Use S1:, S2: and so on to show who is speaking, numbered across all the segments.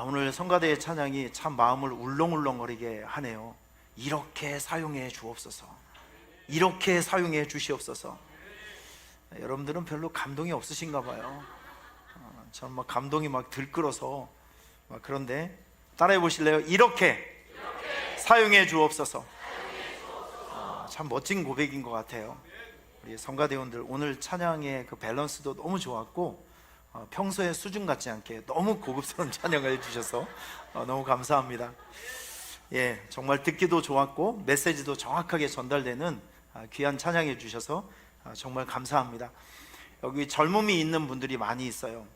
S1: 오늘 성가대의 찬양이 참 마음을 울렁울렁거리게 하네요. 이렇게 사용해 주옵소서, 이렇게 사용해 주시옵소서. 여러분들은 별로 감동이 없으신가 봐요. 저는 막 감동이 막 들끓어서 그런데 따라해 보실래요? 이렇게 사용해 주옵소서. 참 멋진 고백인 것 같아요. 우리 성가대원들 오늘 찬양의 그 밸런스도 너무 좋았고, 평소에 수준 같지 않게 너무 고급스러운 찬양을 해주셔서 너무 감사합니다. 예, 정말 듣기도 좋았고 메시지도 정확하게 전달되는 귀한 찬양해 주셔서 정말 감사합니다. 여기 젊음이 있는 분들이 많이 있어요.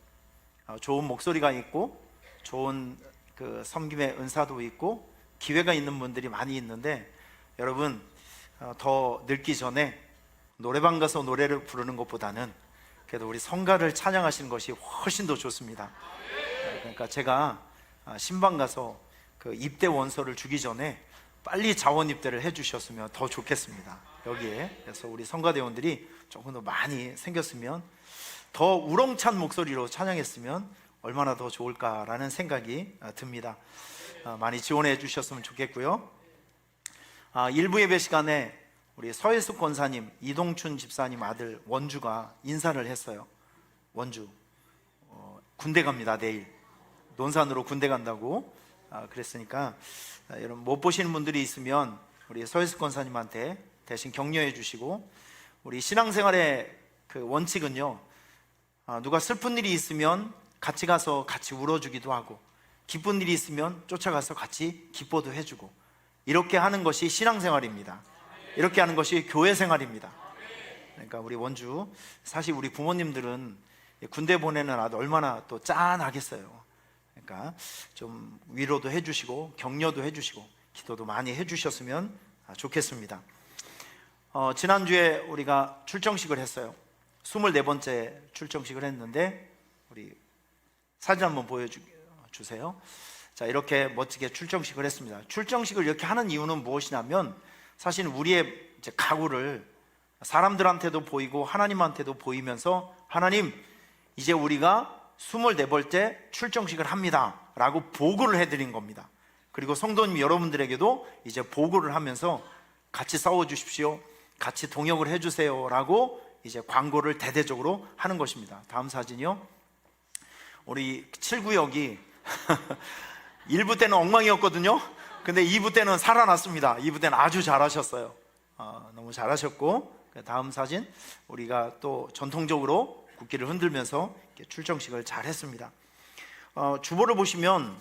S1: 좋은 목소리가 있고 좋은 그 섬김의 은사도 있고 기회가 있는 분들이 많이 있는데, 여러분 더 늙기 전에 노래방 가서 노래를 부르는 것보다는 그래도 우리 성가를 찬양하시는 것이 훨씬 더 좋습니다. 그러니까 제가 신방 가서 그 입대 원서를 주기 전에 빨리 자원 입대를 해주셨으면 더 좋겠습니다. 여기에 그래서 우리 성가대원들이 조금 더 많이 생겼으면, 더 우렁찬 목소리로 찬양했으면 얼마나 더 좋을까라는 생각이 듭니다. 많이 지원해 주셨으면 좋겠고요. 일부 예배 시간에 우리 서혜숙 권사님, 이동춘 집사님 아들 원주가 인사를 했어요. 원주 군대 갑니다. 내일 논산으로 군대 간다고 그랬으니까 여러분 못 보시는 분들이 있으면 우리 서혜숙 권사님한테 대신 격려해 주시고, 우리 신앙생활의 그 원칙은요, 누가 슬픈 일이 있으면 같이 가서 같이 울어주기도 하고, 기쁜 일이 있으면 쫓아가서 같이 기뻐도 해주고, 이렇게 하는 것이 신앙생활입니다. 이렇게 하는 것이 교회 생활입니다. 그러니까 우리 원주, 사실 우리 부모님들은 군대 보내는 아들 얼마나 또 짠하겠어요. 그러니까 좀 위로도 해주시고 격려도 해주시고 기도도 많이 해주셨으면 좋겠습니다. 지난주에 우리가 출정식을 했어요. 24번째 출정식을 했는데, 우리 사진 한번 보여주세요. 자, 이렇게 멋지게 출정식을 했습니다. 출정식을 이렇게 하는 이유는 무엇이냐면, 사실 우리의 이제 각오를 사람들한테도 보이고 하나님한테도 보이면서, 하나님 이제 우리가 24번째 출정식을 합니다 라고 보고를 해드린 겁니다. 그리고 성도님 여러분들에게도 이제 보고를 하면서 같이 싸워주십시오, 같이 동역을 해주세요 라고 이제 광고를 대대적으로 하는 것입니다. 다음 사진이요. 우리 7구역이 1부 때는 엉망이었거든요. 근데 2부 때는 살아났습니다. 2부 때는 아주 잘하셨어요. 너무 잘하셨고, 다음 사진, 우리가 또 전통적으로 국기를 흔들면서 출정식을 잘 했습니다. 주보를 보시면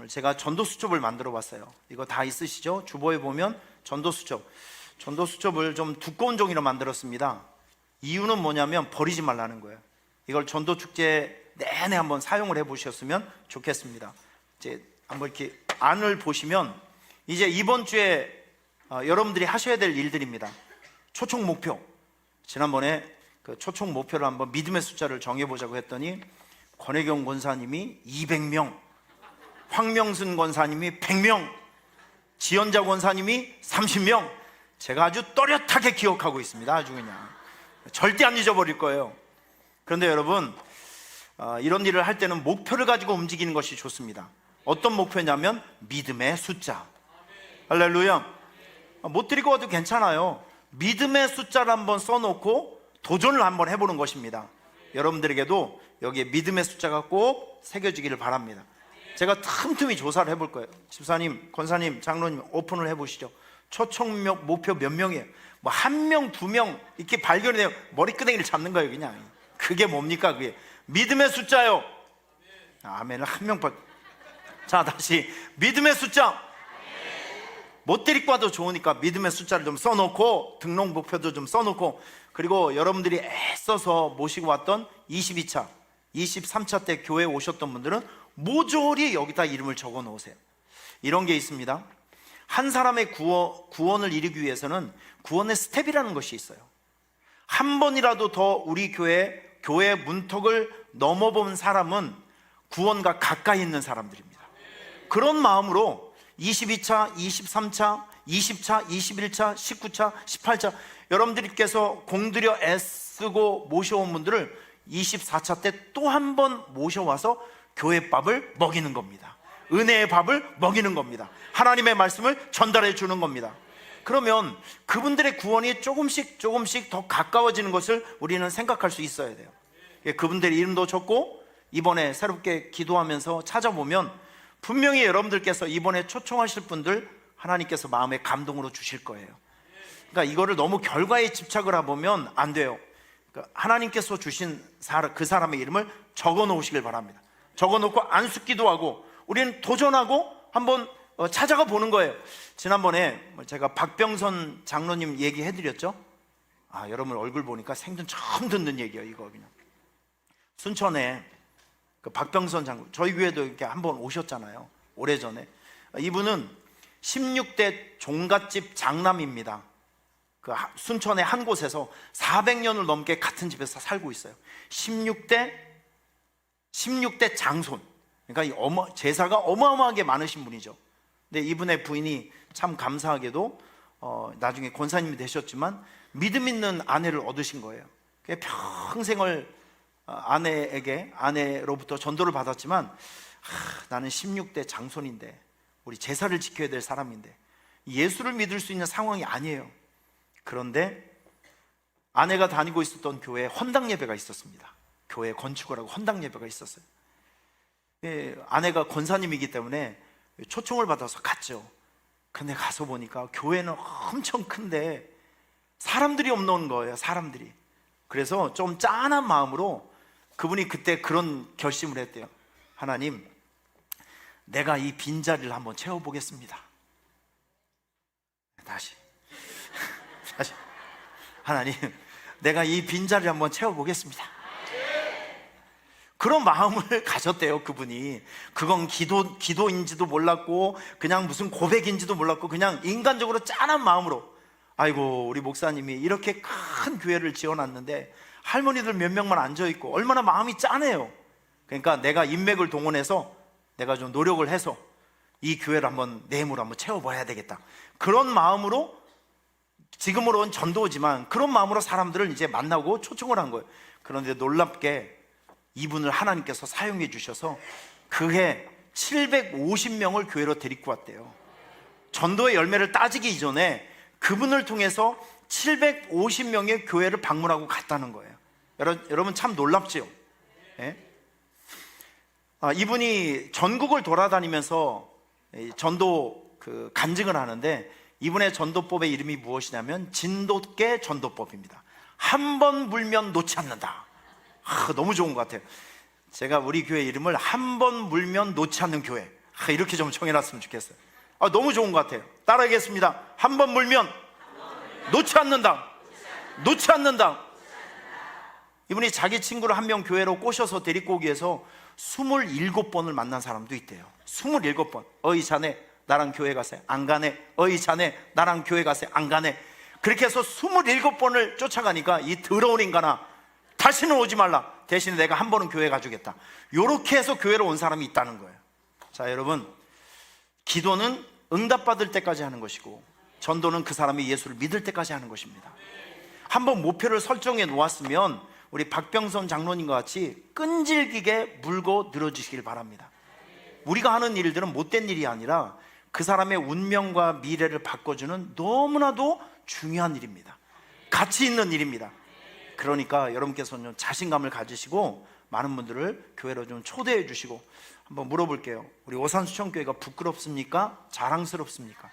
S1: 제가 전도수첩을 만들어 봤어요. 이거 다 있으시죠? 주보에 보면 전도수첩을 좀 두꺼운 종이로 만들었습니다. 이유는 뭐냐면 버리지 말라는 거예요. 이걸 전도축제 내내 한번 사용을 해 보셨으면 좋겠습니다. 이제 한번 이렇게 안을 보시면, 이제 이번 주에 여러분들이 하셔야 될 일들입니다. 초청 목표, 지난번에 그 초청 목표를 한번 믿음의 숫자를 정해보자고 했더니 권혜경 권사님이 200명, 황명순 권사님이 100명, 지연자 권사님이 30명. 제가 아주 또렷하게 기억하고 있습니다. 아주 그냥 절대 안 잊어버릴 거예요. 그런데 여러분, 이런 일을 할 때는 목표를 가지고 움직이는 것이 좋습니다. 어떤 목표냐면 믿음의 숫자. 할렐루야. 못 드리고 와도 괜찮아요. 믿음의 숫자를 한번 써놓고 도전을 한번 해보는 것입니다. 여러분들에게도 여기에 믿음의 숫자가 꼭 새겨지기를 바랍니다. 제가 틈틈이 조사를 해볼 거예요. 집사님, 권사님, 장로님 오픈을 해보시죠. 초청 목표 몇 명이에요? 뭐 1명, 2명 이렇게 발견이 돼요. 머리끄댕이를 잡는 거예요. 그냥 그게 뭡니까? 그게 믿음의 숫자요. 아멘을 한 명. 자, 다시 믿음의 숫자. 못 데리고 와도 좋으니까 믿음의 숫자를 좀 써놓고, 등록 목표도 좀 써놓고, 그리고 여러분들이 애써서 모시고 왔던 22차, 23차 때 교회에 오셨던 분들은 모조리 여기다 이름을 적어 놓으세요. 이런 게 있습니다. 한 사람의 구원을 이루기 위해서는 구원의 스텝이라는 것이 있어요. 한 번이라도 더 우리 교회 문턱을 넘어본 사람은 구원과 가까이 있는 사람들입니다. 그런 마음으로 22차, 23차, 20차, 21차, 19차, 18차 여러분들께서 공들여 애쓰고 모셔온 분들을 24차 때 또 한 번 모셔와서 교회 밥을 먹이는 겁니다. 은혜의 밥을 먹이는 겁니다. 하나님의 말씀을 전달해 주는 겁니다. 그러면 그분들의 구원이 조금씩 더 가까워지는 것을 우리는 생각할 수 있어야 돼요. 그분들의 이름도 적고 이번에 새롭게 기도하면서 찾아보면 분명히 여러분들께서 이번에 초청하실 분들 하나님께서 마음에 감동으로 주실 거예요. 그러니까 이거를 너무 결과에 집착을 하면 안 돼요. 그러니까 하나님께서 주신 그 사람의 이름을 적어 놓으시길 바랍니다. 적어 놓고 안숫기도 하고 우리는 도전하고 한번 찾아가 보는 거예요. 지난번에 제가 박병선 장로님 얘기해 드렸죠. 여러분 얼굴 보니까 생전 처음 듣는 얘기예요. 이거 그냥 순천에 그 박병선 장로, 저희 교회도 이렇게 한번 오셨잖아요. 오래전에. 이분은 16대 종갓집 장남입니다. 그 순천의 한 곳에서 400년을 넘게 같은 집에서 살고 있어요. 16대 장손. 그러니까 제사가 어마어마하게 많으신 분이죠. 근데 이분의 부인이 참 감사하게도 나중에 권사님이 되셨지만 믿음 있는 아내를 얻으신 거예요. 평생을 아내로부터 전도를 받았지만 나는 16대 장손인데 우리 제사를 지켜야 될 사람인데 예수를 믿을 수 있는 상황이 아니에요. 그런데 아내가 다니고 있었던 교회에 헌당 예배가 있었습니다. 교회 건축을 하고 헌당 예배가 있었어요. 아내가 권사님이기 때문에 초청을 받아서 갔죠. 근데 가서 보니까 교회는 엄청 큰데 사람들이 없는 거예요. 사람들이. 그래서 좀 짠한 마음으로 그분이 그때 그런 결심을 했대요. 하나님, 내가 이 빈자리를 한번 채워보겠습니다. 다시 하나님, 내가 이 빈자리를 한번 채워보겠습니다. 그런 마음을 가졌대요. 그분이. 그건 기도인지도 몰랐고 그냥 무슨 고백인지도 몰랐고 그냥 인간적으로 짠한 마음으로, 아이고 우리 목사님이 이렇게 큰 교회를 지어놨는데 할머니들 몇 명만 앉아있고 얼마나 마음이 짠해요. 그러니까 내가 인맥을 동원해서 내가 좀 노력을 해서 이 교회를 한번 내 힘으로 한번 채워봐야 되겠다. 그런 마음으로, 지금으로는 전도지만 그런 마음으로 사람들을 이제 만나고 초청을 한 거예요. 그런데 놀랍게 이분을 하나님께서 사용해 주셔서 그해 750명을 교회로 데리고 왔대요. 전도의 열매를 따지기 이전에 그분을 통해서 750명의 교회를 방문하고 갔다는 거예요. 여러분 참 놀랍죠? 예? 이분이 전국을 돌아다니면서 전도 간증을 하는데 이분의 전도법의 이름이 무엇이냐면 진돗개 전도법입니다. 한 번 물면 놓지 않는다. 너무 좋은 것 같아요. 제가 우리 교회 이름을 한 번 물면 놓지 않는 교회, 이렇게 좀 정해놨으면 좋겠어요. 너무 좋은 것 같아요. 따라하겠습니다. 한 번 물면 놓지 않는다. 놓지 않는다. 이분이 자기 친구를 한 명 교회로 꼬셔서 데리고 오기 위해서 27번을 만난 사람도 있대요. 27번. 어이 자네 나랑 교회 가세. 안 가네. 어이 자네 나랑 교회 가세. 안 가네. 그렇게 해서 27번을 쫓아가니까 이 더러운 인간아, 다시는 오지 말라. 대신에 내가 한 번은 교회 가주겠다. 이렇게 해서 교회로 온 사람이 있다는 거예요. 자, 여러분, 기도는 응답받을 때까지 하는 것이고 전도는 그 사람이 예수를 믿을 때까지 하는 것입니다. 한번 목표를 설정해 놓았으면 우리 박병선 장로님과 같이 끈질기게 물고 늘어지시길 바랍니다. 우리가 하는 일들은 못된 일이 아니라 그 사람의 운명과 미래를 바꿔주는 너무나도 중요한 일입니다. 가치 있는 일입니다. 그러니까 여러분께서는 자신감을 가지시고 많은 분들을 교회로 좀 초대해 주시고, 한번 물어볼게요. 우리 오산수천교회가 부끄럽습니까? 자랑스럽습니까?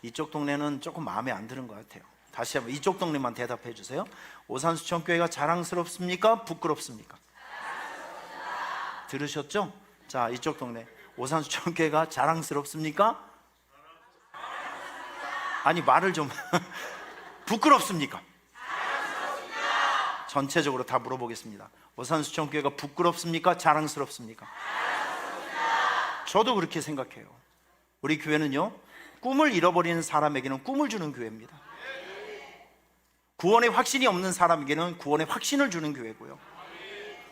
S1: 이쪽 동네는 조금 마음에 안 드는 것 같아요. 다시 한번 이쪽 동네만 대답해 주세요. 오산수천교회가 자랑스럽습니까? 부끄럽습니까? 들으셨죠? 자, 이쪽 동네 오산수천교회가 자랑스럽습니까? 아니 말을 좀 부끄럽습니까? 전체적으로 다 물어보겠습니다. 오산수천교회가 부끄럽습니까? 자랑스럽습니까? 저도 그렇게 생각해요. 우리 교회는요, 꿈을 잃어버리는 사람에게는 꿈을 주는 교회입니다. 구원의 확신이 없는 사람에게는 구원의 확신을 주는 교회고요,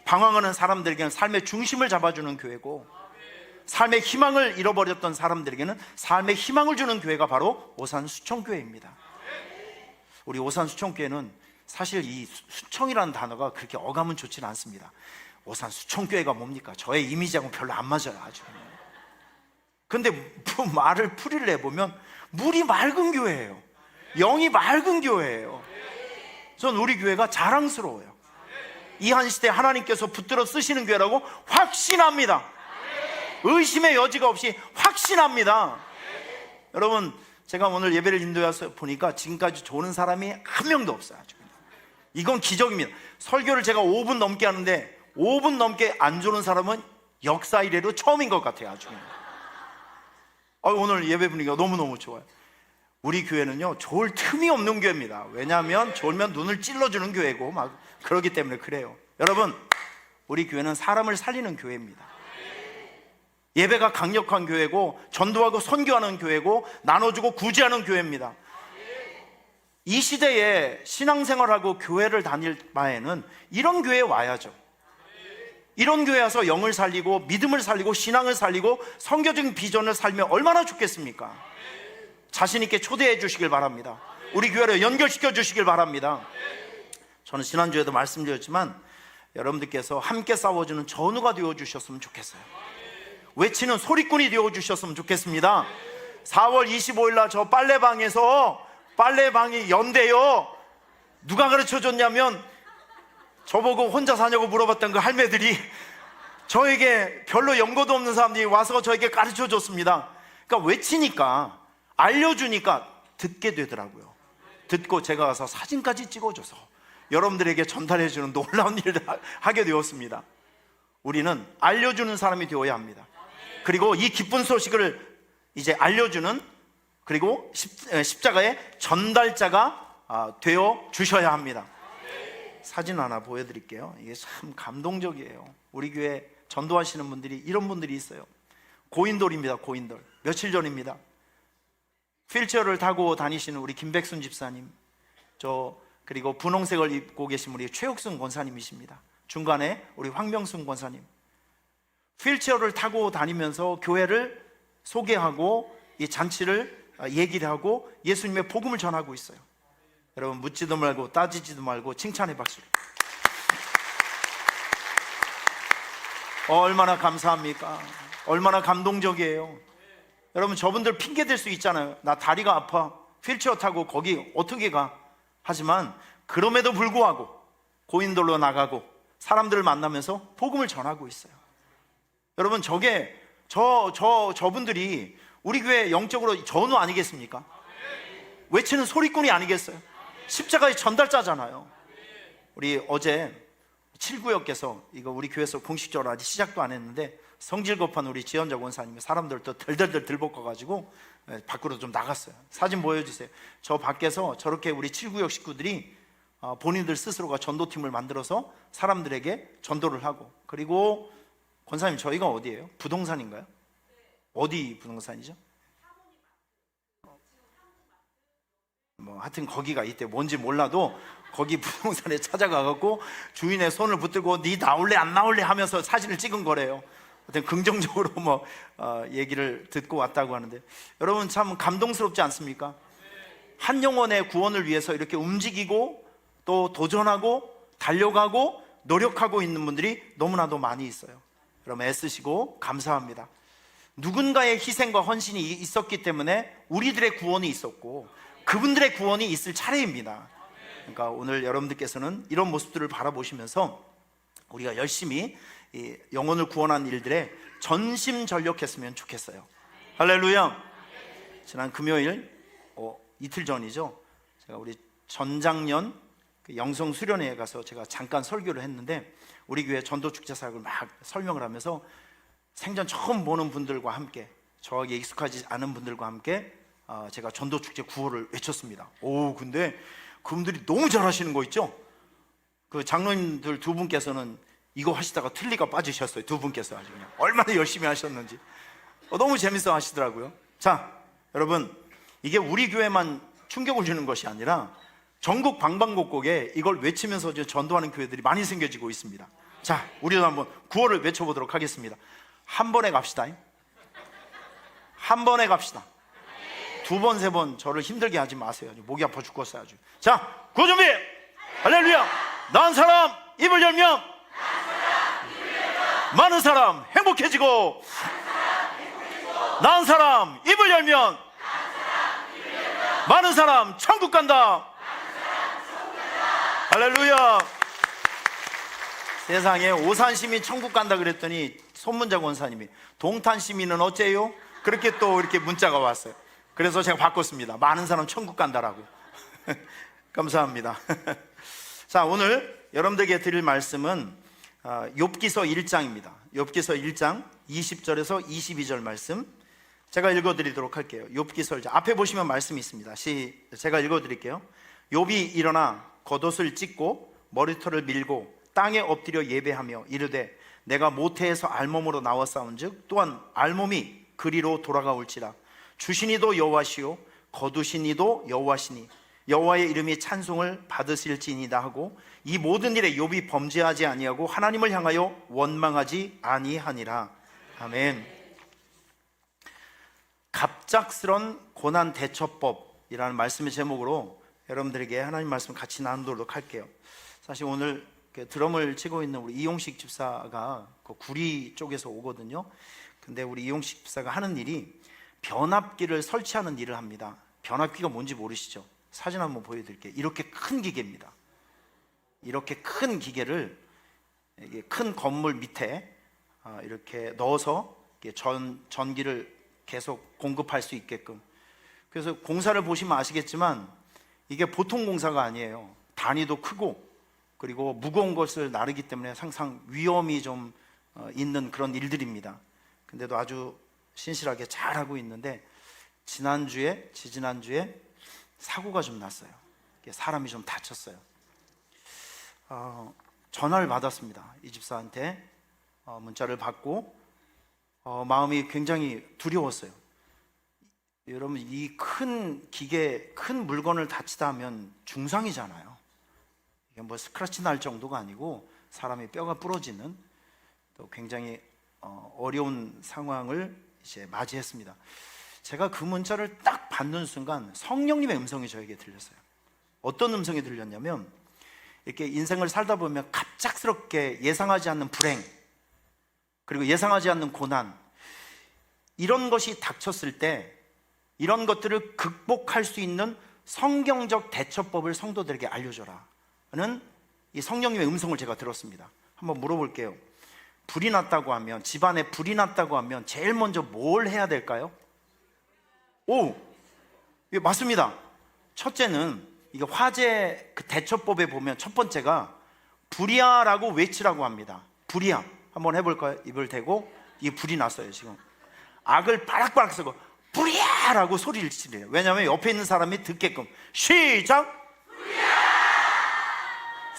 S1: 방황하는 사람들에게는 삶의 중심을 잡아주는 교회고, 삶의 희망을 잃어버렸던 사람들에게는 삶의 희망을 주는 교회가 바로 오산수천교회입니다. 우리 오산수천교회는 사실 이 수청이라는 단어가 그렇게 어감은 좋지는 않습니다. 오산 수천교회가 뭡니까? 저의 이미지하고 별로 안 맞아요. 아주. 근데 말을 풀이를 내보면 물이 맑은 교회예요. 영이 맑은 교회예요. 전 우리 교회가 자랑스러워요. 이 한 시대 하나님께서 붙들어 쓰시는 교회라고 확신합니다. 의심의 여지가 없이 확신합니다. 여러분, 제가 오늘 예배를 인도해서 보니까 지금까지 조는 사람이 한 명도 없어요. 이건 기적입니다. 설교를 제가 5분 넘게 하는데 5분 넘게 안 조는 사람은 역사 이래로 처음인 것 같아요. 아주. 오늘 예배 분위기가 너무너무 좋아요. 우리 교회는요, 졸 틈이 없는 교회입니다. 왜냐하면 졸면 눈을 찔러주는 교회고 막 그러기 때문에 그래요. 여러분, 우리 교회는 사람을 살리는 교회입니다. 예배가 강력한 교회고, 전도하고 선교하는 교회고, 나눠주고 구제하는 교회입니다. 이 시대에 신앙생활하고 교회를 다닐 바에는 이런 교회에 와야죠. 이런 교회 와서 영을 살리고 믿음을 살리고 신앙을 살리고 선교적인 비전을 살면 얼마나 좋겠습니까? 자신 있게 초대해 주시길 바랍니다. 우리 교회로 연결시켜 주시길 바랍니다. 저는 지난주에도 말씀드렸지만 여러분들께서 함께 싸워주는 전우가 되어주셨으면 좋겠어요. 외치는 소리꾼이 되어주셨으면 좋겠습니다. 4월 25일 날 저 빨래방에서 빨래방이 연대요. 누가 가르쳐줬냐면 저보고 혼자 사냐고 물어봤던 그 할매들이 저에게 별로 연고도 없는 사람들이 와서 저에게 가르쳐줬습니다. 그러니까 외치니까, 알려주니까 듣게 되더라고요. 듣고 제가 가서 사진까지 찍어줘서 여러분들에게 전달해주는 놀라운 일을 하게 되었습니다. 우리는 알려주는 사람이 되어야 합니다. 그리고 이 기쁜 소식을 이제 알려주는, 그리고 십자가의 전달자가 되어 주셔야 합니다. 사진 하나 보여드릴게요. 이게 참 감동적이에요. 우리 교회 전도하시는 분들이 이런 분들이 있어요. 고인돌입니다. 고인돌. 며칠 전입니다. 휠체어를 타고 다니시는 우리 김백순 집사님, 그리고 분홍색을 입고 계신 우리 최옥순 권사님이십니다. 중간에 우리 황명순 권사님. 휠체어를 타고 다니면서 교회를 소개하고 이 잔치를 얘기를 하고 예수님의 복음을 전하고 있어요. 여러분, 묻지도 말고 따지지도 말고 칭찬의 박수. 얼마나 감사합니까? 얼마나 감동적이에요. 여러분, 저분들 핑계 댈 수 있잖아요. 나 다리가 아파, 휠체어 타고 거기 어떻게 가? 하지만 그럼에도 불구하고 고인돌로 나가고 사람들을 만나면서 복음을 전하고 있어요. 여러분, 저분들이 우리 교회 영적으로 전우 아니겠습니까? 외치는 소리꾼이 아니겠어요? 십자가의 전달자잖아요. 우리 어제 7구역께서 이거 우리 교회에서 공식적으로 아직 시작도 안 했는데 성질 급한 우리 지연자 권사님이 사람들도 덜덜덜 들볶아가지고 밖으로 좀 나갔어요. 사진 보여주세요. 저 밖에서 저렇게 우리 7구역 식구들이 본인들 스스로가 전도팀을 만들어서 사람들에게 전도를 하고, 그리고 권사님, 저희가 어디예요? 부동산인가요? 어디 부동산이죠? 하여튼 거기가 이때 뭔지 몰라도 거기 부동산에 찾아가갖고 주인의 손을 붙들고 니 나올래 안 나올래 하면서 사진을 찍은 거래요. 하여튼 긍정적으로 얘기를 듣고 왔다고 하는데, 여러분 참 감동스럽지 않습니까? 한 영혼의 구원을 위해서 이렇게 움직이고 또 도전하고 달려가고 노력하고 있는 분들이 너무나도 많이 있어요. 여러분, 애쓰시고 감사합니다. 누군가의 희생과 헌신이 있었기 때문에 우리들의 구원이 있었고 그분들의 구원이 있을 차례입니다. 그러니까 오늘 여러분들께서는 이런 모습들을 바라보시면서 우리가 열심히 이 영혼을 구원한 일들에 전심전력했으면 좋겠어요. 할렐루야. 지난 금요일, 이틀 전이죠, 제가 우리 전작년 영성 수련회에 가서 제가 잠깐 설교를 했는데 우리 교회 전도축제 사역을 막 설명을 하면서 생전 처음 보는 분들과 함께, 저에게 익숙하지 않은 분들과 함께 제가 전도축제 구호를 외쳤습니다. 근데 그분들이 너무 잘하시는 거 있죠? 그 장로님들 두 분께서는 이거 하시다가 틀니가 빠지셨어요. 두 분께서 아주 그냥 얼마나 열심히 하셨는지 너무 재밌어 하시더라고요. 자, 여러분, 이게 우리 교회만 충격을 주는 것이 아니라 전국 방방곡곡에 이걸 외치면서 전도하는 교회들이 많이 생겨지고 있습니다. 자, 우리도 한번 구호를 외쳐보도록 하겠습니다. 한 번에 갑시다. 한 번에 갑시다. 두 번, 세 번 저를 힘들게 하지 마세요. 목이 아파 죽겠어요 아주. 자, 구호 준비! 할렐루야! 난 사람 입을 열면 많은 사람 행복해지고 나은 사람 입을 열면 많은 사람 천국 간다. 할렐루야. 세상에 오산 시민 천국 간다 그랬더니 손문자 권사님이 동탄 시민은 어째요? 그렇게 또 이렇게 문자가 왔어요. 그래서 제가 바꿨습니다. 많은 사람 천국 간다라고. 감사합니다. 자, 오늘 여러분들에게 드릴 말씀은 욥기서 1장입니다. 욥기서 1장 20절에서 22절 말씀 제가 읽어드리도록 할게요. 욥기서 1장 앞에 보시면 말씀이 있습니다. 제가 읽어드릴게요. 욥이 일어나 겉옷을 찢고 머리털을 밀고 땅에 엎드려 예배하며 이르되 내가 모태에서 알몸으로 나왔사온즉 또한 알몸이 그리로 돌아가올지라. 주시니도 여호와시요 거두시니도 여호와시니 여호와의 이름이 찬송을 받으실지니이다 하고 이 모든 일에 욥이 범죄하지 아니하고 하나님을 향하여 원망하지 아니하니라. 아멘. 갑작스런 고난 대처법이라는 말씀의 제목으로 여러분들에게 하나님 말씀 같이 나누도록 할게요. 사실 오늘 드럼을 치고 있는 우리 이용식 집사가 그 구리 쪽에서 오거든요. 근데 우리 이용식 집사가 하는 일이 변압기를 설치하는 일을 합니다. 변압기가 뭔지 모르시죠? 사진 한번 보여드릴게요. 이렇게 큰 기계입니다. 이렇게 큰 기계를 큰 건물 밑에 이렇게 넣어서 전기를 계속 공급할 수 있게끔. 그래서 공사를 보시면 아시겠지만 이게 보통 공사가 아니에요. 단위도 크고 그리고 무거운 것을 나르기 때문에 항상 위험이 좀 있는 그런 일들입니다. 근데도 아주 신실하게 잘하고 있는데 지지난주에 사고가 좀 났어요. 사람이 좀 다쳤어요. 전화를 받았습니다. 이 집사한테 문자를 받고 마음이 굉장히 두려웠어요. 여러분, 이 큰 기계, 큰 물건을 다치다 하면 중상이잖아요. 이게 뭐 스크래치 날 정도가 아니고 사람이 뼈가 부러지는 또 굉장히 어려운 상황을 이제 맞이했습니다. 제가 그 문자를 딱 받는 순간 성령님의 음성이 저에게 들렸어요. 어떤 음성이 들렸냐면 이렇게 인생을 살다 보면 갑작스럽게 예상하지 않는 불행 그리고 예상하지 않는 고난 이런 것이 닥쳤을 때 이런 것들을 극복할 수 있는 성경적 대처법을 성도들에게 알려줘라 는 이 성령님의 음성을 제가 들었습니다. 한번 물어볼게요. 불이 났다고 하면, 집안에 불이 났다고 하면 제일 먼저 뭘 해야 될까요? 예, 맞습니다. 첫째는 이게 화재 그 대처법에 보면 첫 번째가 불이야 라고 외치라고 합니다. 불이야. 한번 해볼까요? 입을 대고. 이게 불이 났어요 지금. 악을 바락바락 쓰고 불이야 라고 소리를 지르래요. 왜냐하면 옆에 있는 사람이 듣게끔. 시작! 불이야!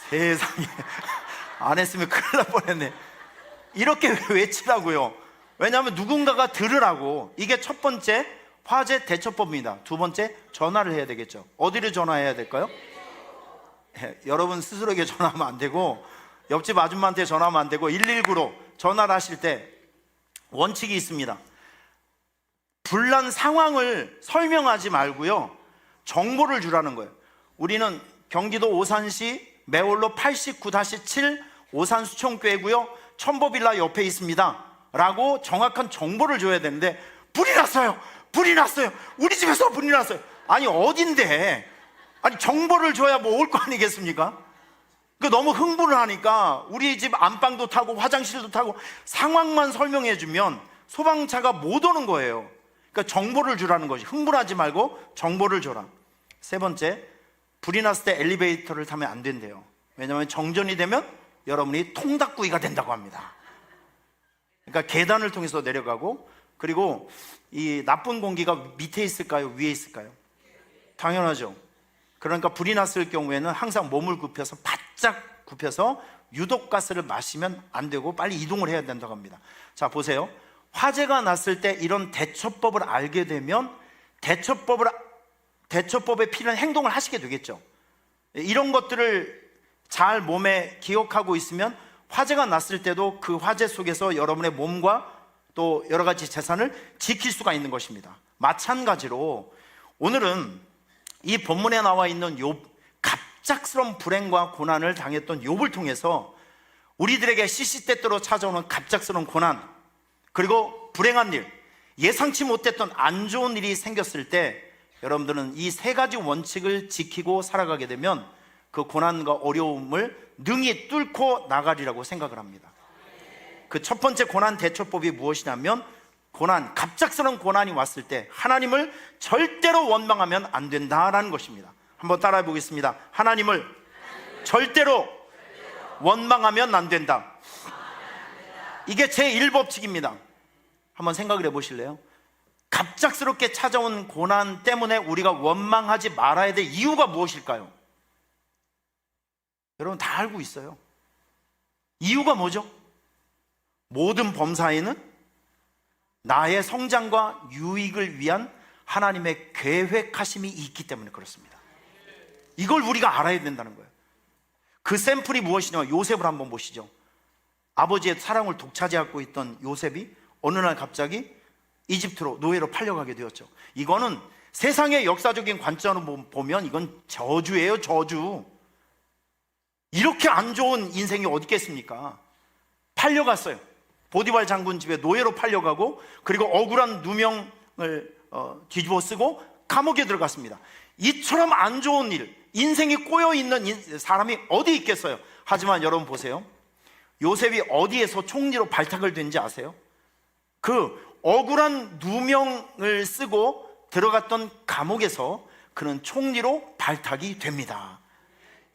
S1: 세상에 안 했으면 큰일 날 뻔했네. 이렇게 외치라고요. 왜냐하면 누군가가 들으라고. 이게 첫 번째 화재 대처법입니다. 두 번째, 전화를 해야 되겠죠. 어디를 전화해야 될까요? 여러분 스스로에게 전화하면 안 되고 옆집 아줌마한테 전화하면 안 되고 119로 전화를 하실 때 원칙이 있습니다. 불난 상황을 설명하지 말고요, 정보를 주라는 거예요. 우리는 경기도 오산시 매월로 89-7 오산수청교회고요, 천보빌라 옆에 있습니다 라고 정확한 정보를 줘야 되는데 불이 났어요, 불이 났어요, 우리 집에서 불이 났어요. 아니 어딘데? 아니 정보를 줘야 뭐 올 거 아니겠습니까? 너무 흥분을 하니까 우리 집 안방도 타고 화장실도 타고 상황만 설명해 주면 소방차가 못 오는 거예요. 그러니까 정보를 주라는 것이, 흥분하지 말고 정보를 줘라. 세 번째, 불이 났을 때 엘리베이터를 타면 안 된대요. 왜냐하면 정전이 되면 여러분이 통닭구이가 된다고 합니다. 그러니까 계단을 통해서 내려가고, 그리고 이 나쁜 공기가 밑에 있을까요? 위에 있을까요? 당연하죠. 그러니까 불이 났을 경우에는 항상 몸을 굽혀서 바짝 굽혀서 유독가스를 마시면 안 되고 빨리 이동을 해야 된다고 합니다. 자 보세요. 화재가 났을 때 이런 대처법을 알게 되면 대처법에 필요한 행동을 하시게 되겠죠. 이런 것들을 잘 몸에 기억하고 있으면 화재가 났을 때도 그 화재 속에서 여러분의 몸과 또 여러 가지 재산을 지킬 수가 있는 것입니다. 마찬가지로 오늘은 이 본문에 나와 있는 욥, 갑작스러운 불행과 고난을 당했던 욥을 통해서 우리들에게 시시때때로 찾아오는 갑작스러운 고난, 그리고 불행한 일, 예상치 못했던 안 좋은 일이 생겼을 때 여러분들은 이 세 가지 원칙을 지키고 살아가게 되면 그 고난과 어려움을 능히 뚫고 나가리라고 생각을 합니다. 그 첫 번째 고난 대처법이 무엇이냐면, 갑작스러운 고난이 왔을 때 하나님을 절대로 원망하면 안 된다라는 것입니다. 한번 따라해 보겠습니다. 하나님을 절대로 원망하면 안 된다. 이게 제1법칙입니다. 한번 생각을 해보실래요? 갑작스럽게 찾아온 고난 때문에 우리가 원망하지 말아야 될 이유가 무엇일까요? 여러분 다 알고 있어요. 이유가 뭐죠? 모든 범사에는 나의 성장과 유익을 위한 하나님의 계획하심이 있기 때문에 그렇습니다. 이걸 우리가 알아야 된다는 거예요. 그 샘플이 무엇이냐, 요셉을 한번 보시죠. 아버지의 사랑을 독차지하고 있던 요셉이 어느 날 갑자기 이집트로 노예로 팔려가게 되었죠. 이거는 세상의 역사적인 관점으로 보면 이건 저주예요, 저주. 이렇게 안 좋은 인생이 어디 있겠습니까? 팔려갔어요. 보디발 장군 집에 노예로 팔려가고, 그리고 억울한 누명을 뒤집어 쓰고 감옥에 들어갔습니다. 이처럼 안 좋은 일, 인생이 꼬여있는 사람이 어디 있겠어요? 하지만 여러분 보세요. 요셉이 어디에서 총리로 발탁을 된지 아세요? 그 억울한 누명을 쓰고 들어갔던 감옥에서 그는 총리로 발탁이 됩니다.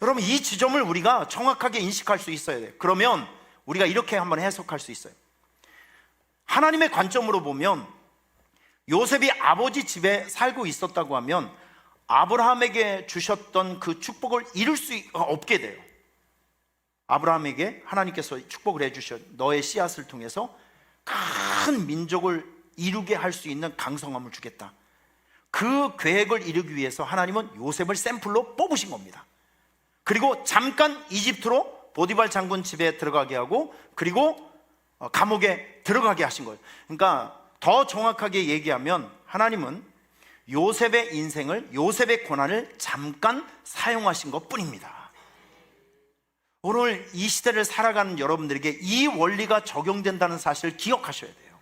S1: 여러분 이 지점을 우리가 정확하게 인식할 수 있어야 돼요. 그러면 우리가 이렇게 한번 해석할 수 있어요. 하나님의 관점으로 보면 요셉이 아버지 집에 살고 있었다고 하면 아브라함에게 주셨던 그 축복을 이룰 수 없게 돼요. 아브라함에게 하나님께서 축복을 해주셔, 너의 씨앗을 통해서 큰 민족을 이루게 할 수 있는 강성함을 주겠다. 그 계획을 이루기 위해서 하나님은 요셉을 샘플로 뽑으신 겁니다. 그리고 잠깐 이집트로 보디발 장군 집에 들어가게 하고, 그리고 감옥에 들어가게 하신 거예요. 그러니까 더 정확하게 얘기하면 하나님은 요셉의 인생을, 요셉의 고난을 잠깐 사용하신 것 뿐입니다. 오늘 이 시대를 살아가는 여러분들에게 이 원리가 적용된다는 사실을 기억하셔야 돼요.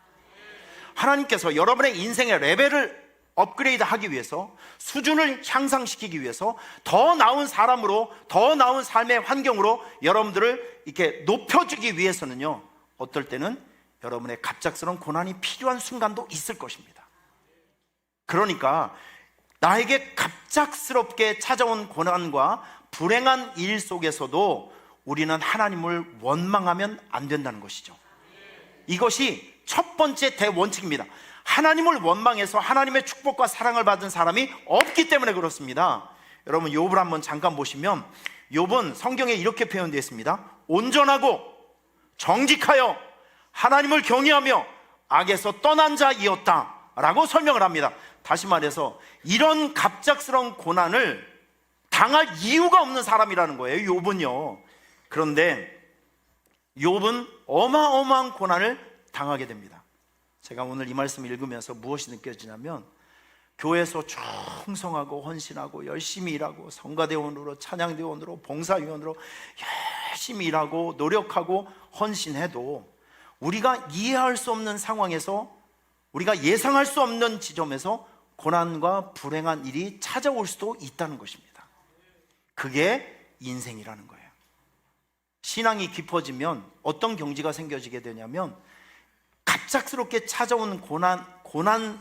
S1: 하나님께서 여러분의 인생의 레벨을 업그레이드 하기 위해서, 수준을 향상시키기 위해서 더 나은 사람으로, 더 나은 삶의 환경으로 여러분들을 이렇게 높여주기 위해서는요, 어떨 때는 여러분의 갑작스러운 고난이 필요한 순간도 있을 것입니다. 그러니까 나에게 갑작스럽게 찾아온 고난과 불행한 일 속에서도 우리는 하나님을 원망하면 안 된다는 것이죠. 이것이 첫 번째 대원칙입니다. 하나님을 원망해서 하나님의 축복과 사랑을 받은 사람이 없기 때문에 그렇습니다. 여러분 욥을 한번 잠깐 보시면, 욥은 성경에 이렇게 표현되어 있습니다. 온전하고 정직하여 하나님을 경외하며 악에서 떠난 자이었다 라고 설명을 합니다. 다시 말해서 이런 갑작스러운 고난을 당할 이유가 없는 사람이라는 거예요, 욥은요. 그런데 욥은 어마어마한 고난을 당하게 됩니다. 제가 오늘 이 말씀을 읽으면서 무엇이 느껴지냐면, 교회에서 충성하고 헌신하고 열심히 일하고 성가대원으로, 찬양대원으로, 봉사위원으로 열심히 일하고 노력하고 헌신해도 우리가 이해할 수 없는 상황에서, 우리가 예상할 수 없는 지점에서 고난과 불행한 일이 찾아올 수도 있다는 것입니다. 그게 인생이라는 거예요. 신앙이 깊어지면 어떤 경지가 생겨지게 되냐면, 갑작스럽게 찾아오는 고난이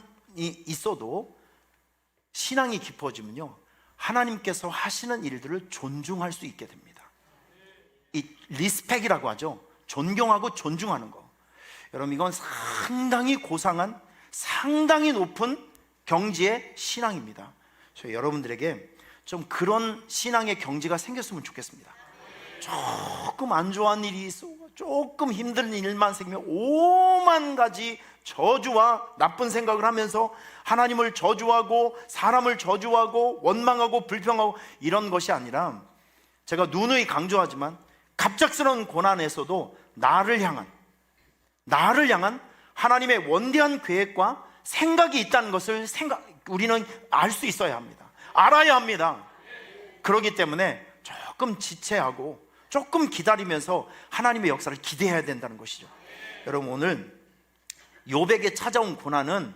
S1: 있어도 신앙이 깊어지면요, 하나님께서 하시는 일들을 존중할 수 있게 됩니다. 이 리스펙이라고 하죠. 존경하고 존중하는 거. 여러분 이건 상당히 고상한, 상당히 높은 경지의 신앙입니다. 저 여러분들에게 좀 그런 신앙의 경지가 생겼으면 좋겠습니다. 조금 안 좋은 일이 있어, 조금 힘든 일만 생기면 오만 가지 저주와 나쁜 생각을 하면서 하나님을 저주하고 사람을 저주하고 원망하고 불평하고 이런 것이 아니라, 제가 누누이 강조하지만 갑작스러운 고난에서도 나를 향한 하나님의 원대한 계획과 생각이 있다는 것을 우리는 알 수 있어야 합니다. 알아야 합니다. 그렇기 때문에 조금 지체하고 조금 기다리면서 하나님의 역사를 기대해야 된다는 것이죠. 여러분, 오늘 욥에게 찾아온 고난은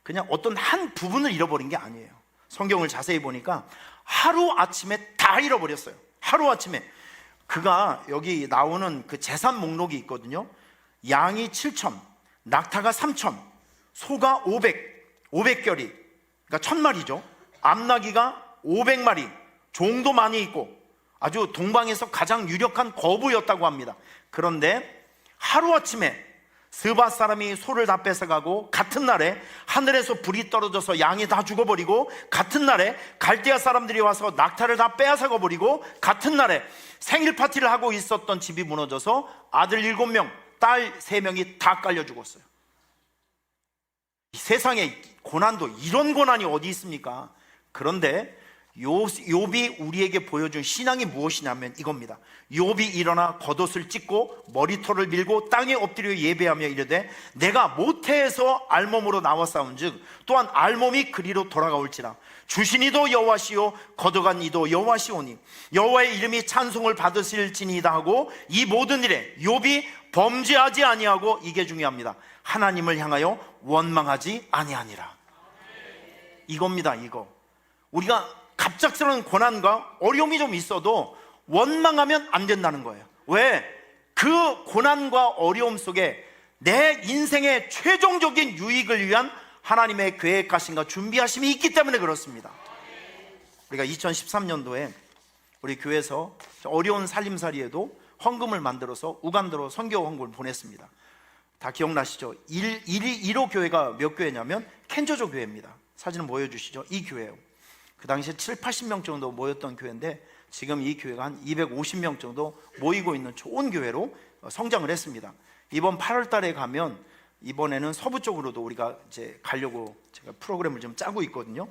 S1: 그냥 어떤 한 부분을 잃어버린 게 아니에요. 성경을 자세히 보니까 하루아침에 다 잃어버렸어요. 하루아침에. 그가 여기 나오는 그 재산 목록이 있거든요. 양이 7천, 낙타가 3천, 소가 500결이, 그러니까 1000마리죠. 암나귀가 500마리, 종도 많이 있고 아주 동방에서 가장 유력한 거부였다고 합니다. 그런데 하루아침에 스바 사람이 소를 다 뺏어가고, 같은 날에 하늘에서 불이 떨어져서 양이 다 죽어버리고, 같은 날에 갈대아 사람들이 와서 낙타를 다 빼앗아가 버리고, 같은 날에 생일 파티를 하고 있었던 집이 무너져서 아들 7명, 딸 3명이 다 깔려 죽었어요. 이 세상에 고난도 이런 고난이 어디 있습니까? 그런데 욥이 우리에게 보여준 신앙이 무엇이냐면 이겁니다. 욥이 일어나 겉옷을 찢고 머리털을 밀고 땅에 엎드려 예배하며 이르되 내가 모태에서 알몸으로 나왔사온즉 또한 알몸이 그리로 돌아가올지라. 주신 이도 여호와시요 거둬간 이도 여호와시오니 여호와의 이름이 찬송을 받으실지니이다 하고, 이 모든 일에 욥이 범죄하지 아니하고, 이게 중요합니다, 하나님을 향하여 원망하지 아니하니라. 이겁니다. 이거 우리가 갑작스러운 고난과 어려움이 좀 있어도 원망하면 안 된다는 거예요. 왜? 그 고난과 어려움 속에 내 인생의 최종적인 유익을 위한 하나님의 계획하심과 준비하심이 있기 때문에 그렇습니다. 우리가 2013년도에 우리 교회에서 어려운 살림살이에도 헌금을 만들어서 우간다로 선교 헌금을 보냈습니다. 다 기억나시죠? 1호 교회가 몇 교회냐면 켄조조 교회입니다. 사진을 보여주시죠. 이 교회예요. 그 당시에 70-80명 정도 모였던 교회인데 지금 이 교회가 한 250명 정도 모이고 있는 좋은 교회로 성장을 했습니다. 이번 8월 달에 가면 이번에는 서부 쪽으로도 우리가 이제 가려고 제가 프로그램을 좀 짜고 있거든요.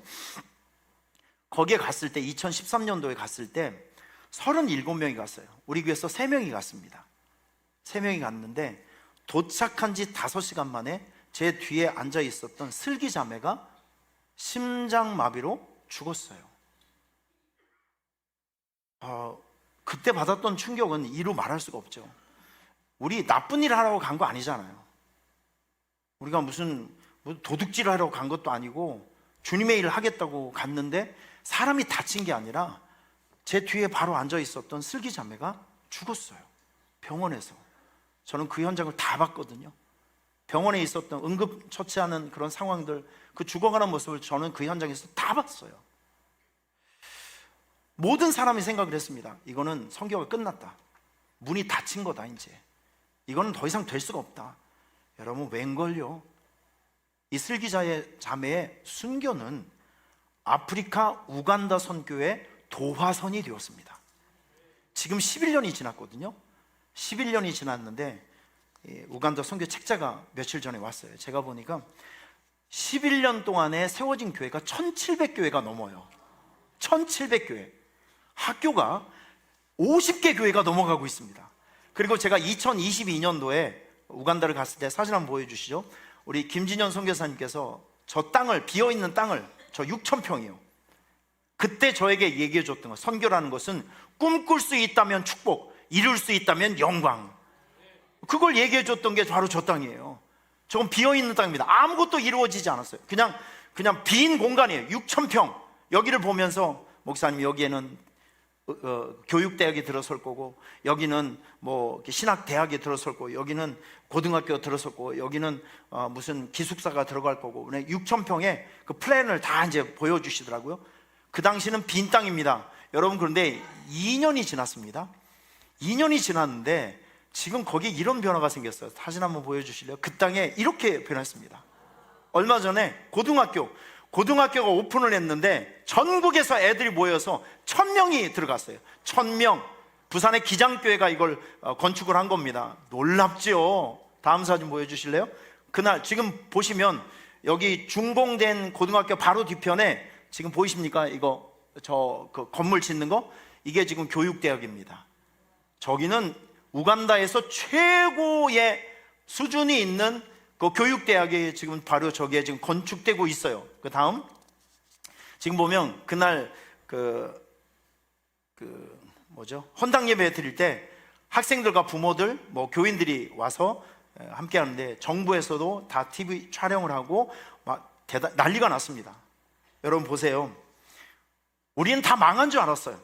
S1: 거기에 갔을 때 2013년도에 갔을 때 37명이 갔어요. 우리 교회에서 3명이 갔습니다. 3명이 갔는데 도착한 지 5시간 만에 제 뒤에 앉아 있었던 슬기 자매가 심장마비로 죽었어요. 그때 받았던 충격은 이루 말할 수가 없죠. 우리 나쁜 일을 하라고 간 거 아니잖아요. 우리가 무슨 도둑질을 하려고 간 것도 아니고 주님의 일을 하겠다고 갔는데 사람이 다친 게 아니라 제 뒤에 바로 앉아 있었던 슬기 자매가 죽었어요. 병원에서. 저는 그 현장을 다 봤거든요. 병원에 있었던 응급처치하는 그런 상황들, 그 죽어가는 모습을 저는 그 현장에서 다 봤어요. 모든 사람이 생각을 했습니다. 이거는 선교가 끝났다. 문이 닫힌 거다. 이제 이거는 더 이상 될 수가 없다. 여러분, 웬걸요? 이 슬기자의 자매의 순교는 아프리카 우간다 선교의 도화선이 되었습니다. 지금 11년이 지났거든요. 11년이 지났는데 우간다 선교 책자가 며칠 전에 왔어요. 제가 보니까 11년 동안에 세워진 교회가 1700교회가 넘어요. 1700교회. 학교가 50개 교회가 넘어가고 있습니다. 그리고 제가 2022년도에 우간다를 갔을 때 사진 한번 보여주시죠. 우리 김진현 선교사님께서 저 땅을, 비어있는 땅을, 저 6,000평이요, 그때 저에게 얘기해 줬던 거, 선교라는 것은 꿈꿀 수 있다면 축복, 이룰 수 있다면 영광, 그걸 얘기해 줬던 게 바로 저 땅이에요. 저건 비어있는 땅입니다. 아무것도 이루어지지 않았어요. 그냥 빈 공간이에요. 6,000평. 여기를 보면서 목사님, 여기에는 교육대학이 들어설 거고, 여기는 뭐 신학대학이 들어설 거고, 여기는 고등학교가 들어설 거고, 여기는 무슨 기숙사가 들어갈 거고, 6,000평의 그 플랜을 다 이제 보여주시더라고요. 그 당시는 빈 땅입니다. 여러분, 그런데 2년이 지났습니다. 2년이 지났는데 지금 거기에 이런 변화가 생겼어요. 사진 한번 보여주실래요? 그 땅에 이렇게 변했습니다. 얼마 전에 고등학교가 오픈을 했는데 전국에서 애들이 모여서 1000명이 들어갔어요. 1000명. 부산의 기장교회가 이걸 건축을 한 겁니다. 놀랍죠? 다음 사진 보여주실래요? 그날 지금 보시면 여기 준공된 고등학교 바로 뒤편에 지금 보이십니까? 이거 그 건물 짓는 거, 이게 지금 교육대학입니다. 저기는 우간다에서 최고의 수준이 있는 그 교육대학이 지금 바로 저기에 지금 건축되고 있어요. 그 다음 지금 보면 그날 헌당 예배 드릴 때 학생들과 부모들, 교인들이 와서 함께 하는데 정부에서도 다 TV 촬영을 하고 막 난리가 났습니다. 여러분 보세요. 우리는 다 망한 줄 알았어요.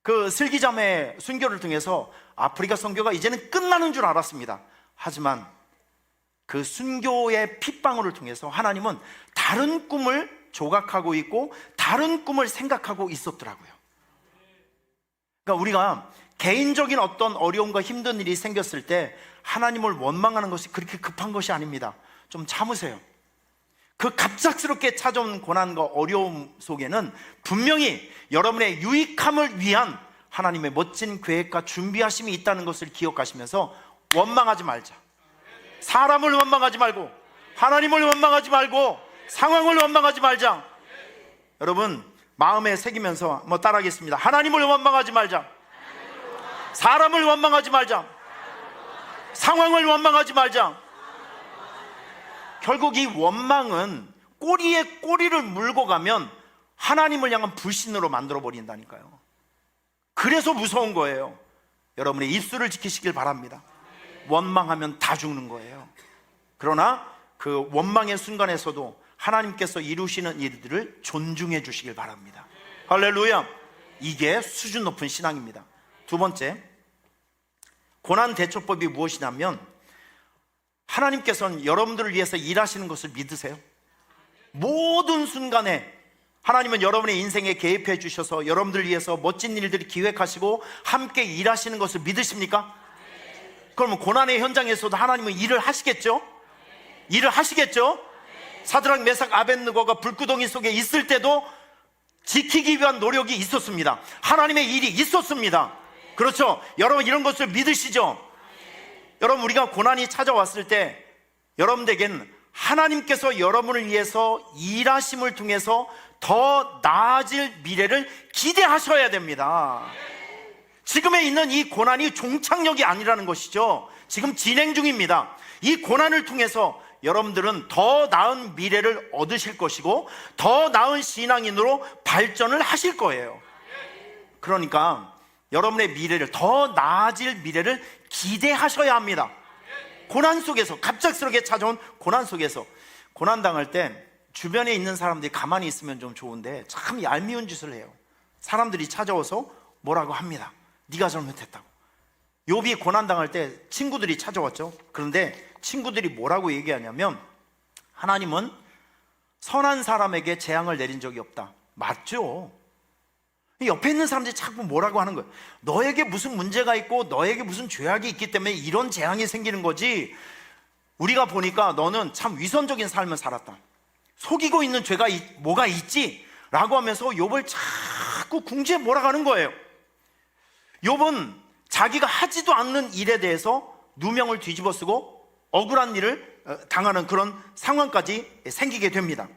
S1: 그 슬기자매 순교를 통해서 아프리카 선교가 이제는 끝나는 줄 알았습니다. 하지만 그 순교의 핏방울을 통해서 하나님은 다른 꿈을 조각하고 있고 다른 꿈을 생각하고 있었더라고요. 그러니까 우리가 개인적인 어떤 어려움과 힘든 일이 생겼을 때 하나님을 원망하는 것이 그렇게 급한 것이 아닙니다. 좀 참으세요. 그 갑작스럽게 찾아온 고난과 어려움 속에는 분명히 여러분의 유익함을 위한 하나님의 멋진 계획과 준비하심이 있다는 것을 기억하시면서 원망하지 말자. 사람을 원망하지 말고, 하나님을 원망하지 말고, 상황을 원망하지 말자. 여러분 마음에 새기면서 따라하겠습니다. 하나님을 원망하지 말자. 사람을 원망하지 말자. 상황을 원망하지 말자. 결국 이 원망은 꼬리에 꼬리를 물고 가면 하나님을 향한 불신으로 만들어 버린다니까요. 그래서 무서운 거예요. 여러분의 입술을 지키시길 바랍니다. 원망하면 다 죽는 거예요. 그러나 그 원망의 순간에서도 하나님께서 이루시는 일들을 존중해 주시길 바랍니다. 할렐루야. 이게 수준 높은 신앙입니다. 두 번째, 고난 대처법이 무엇이냐면 하나님께서는 여러분들을 위해서 일하시는 것을 믿으세요? 모든 순간에 하나님은 여러분의 인생에 개입해 주셔서 여러분들을 위해서 멋진 일들을 기획하시고 함께 일하시는 것을 믿으십니까? 그러면 고난의 현장에서도 하나님은 일을 하시겠죠? 일을 하시겠죠? 사드락, 메삭, 아벳느고가 불구덩이 속에 있을 때도 지키기 위한 노력이 있었습니다. 하나님의 일이 있었습니다. 그렇죠? 여러분 이런 것을 믿으시죠? 여러분 우리가 고난이 찾아왔을 때 여러분들에게는 하나님께서 여러분을 위해서 일하심을 통해서 더 나아질 미래를 기대하셔야 됩니다. 지금에 있는 이 고난이 종착역이 아니라는 것이죠. 지금 진행 중입니다. 이 고난을 통해서 여러분들은 더 나은 미래를 얻으실 것이고 더 나은 신앙인으로 발전을 하실 거예요. 그러니까 여러분의 미래를, 더 나아질 미래를 기대하셔야 합니다. 고난 속에서, 갑작스럽게 찾아온 고난 속에서, 고난당할 때 주변에 있는 사람들이 가만히 있으면 좀 좋은데 참 얄미운 짓을 해요. 사람들이 찾아와서 뭐라고 합니다. 네가 잘못했다고. 욥이 고난당할 때 친구들이 찾아왔죠. 그런데 친구들이 뭐라고 얘기하냐면 하나님은 선한 사람에게 재앙을 내린 적이 없다. 맞죠? 옆에 있는 사람들이 자꾸 뭐라고 하는 거예요. 너에게 무슨 문제가 있고 너에게 무슨 죄악이 있기 때문에 이런 재앙이 생기는 거지, 우리가 보니까 너는 참 위선적인 삶을 살았다, 속이고 있는 죄가 뭐가 있지? 라고 하면서 욥을 자꾸 궁지에 몰아가는 거예요. 욥은 자기가 하지도 않는 일에 대해서 누명을 뒤집어 쓰고 억울한 일을 당하는 그런 상황까지 생기게 됩니다.